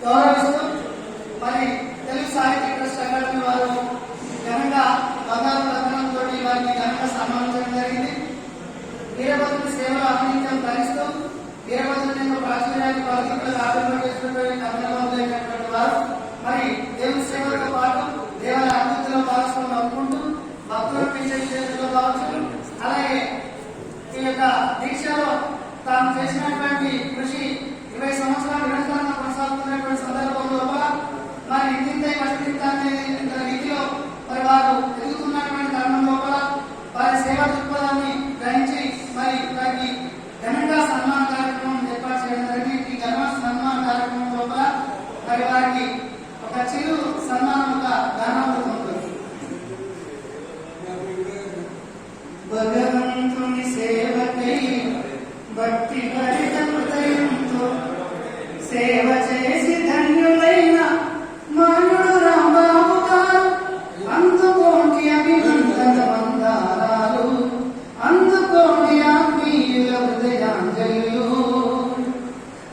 గౌరవిస్తూ మరి తెలుగు సాహిత్య ట్రస్ట్ అకాడమీ వారు ఘనంగా బంగారు రత్నంతో వారిని ఘనంగా సన్మానించడం జరిగింది. వీరభద్రుని సేవలు అభినిత్యం ధరిస్తూ వీరభద్రుని యొక్క ప్రాచుర్యాన్ని పలుకులకు ఆవిర్భవించినటువంటి కమలవంతులైనటువంటి వారు మరి దేవుని సేవలతో పాటు దేవాలయ అభివృద్ధిలో భాగస్వామ్యం అనుకుంటూ భక్తులను పెంచే చేతుల్లో కావచ్చు, అలాగే ఈ యొక్క దీక్షలో తాను చేసినటువంటి కృషి 20 సంవత్సరాలు నిరంతరంగా కొనసాగుతున్నటువంటి సందర్భంలో మరి ఇంటింతై కష్టించాలనే రీతిలో మరి వారు ఎదుగుతున్నటువంటి తరుణం లోపల వారి సేవా దృక్పథాన్ని గ్రహించి మరి వారికి ఘనంగా సన్మాన కార్యక్రమం ఏర్పాటు చేయడం జరిగింది. ఈ ఘన సన్మాన కార్యక్రమం లోపల మరి వారికి ఒక చిరు సన్మానం ఒక గానామృతం ఉంటుంది. భగవంతుని సేవకై భక్తి భరిత హృదయంతో సేవ చేసి ధన్యులైన మానుడు రాంబాబు గారు అందుకోండి అభినందన మందారాలు, అందుకోండి ఆత్మీయుల హృదయాంజలు.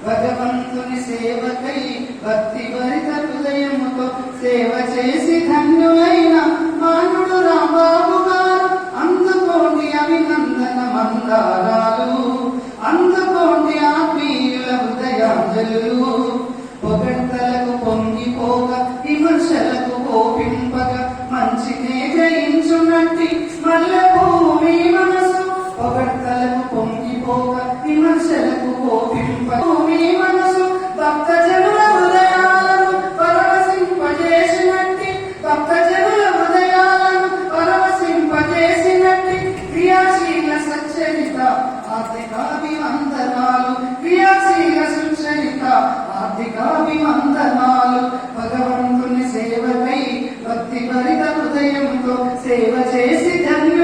భగవంతుని సేవకై భక్తి భరిత హృదయముతో సేవ చేసి ధన్యులైన మానుడు రాంబాబు గారు అందుకోండి అభినందన మందారాలు, అందుకోండి ఆత్మీయుల హృదయాంజలు. పొగడ్తలకు పొంగిపోక విమర్శలకు కోపింపక మంచినే జయించున్నట్టి మల్లె భూమి మనసు. పొగడ్తలకు పొంగిపోక విమర్శలకు కోపింపక భూమి మనసు భక్త జనుల హృదయాలను పరవశింపజేసినట్టి, భక్త జనుల హృదయాలను పరవశింపజేసినట్టి క్రియాశీల సచ్చరిత ఆర్థికాభివందనాలు, క్రియాశీల సుచరిత ఆర్థికాభివందనాలు. భగవంతుని సేవకై భక్తి భరిత హృదయంతో సేవ చేసి ధన్య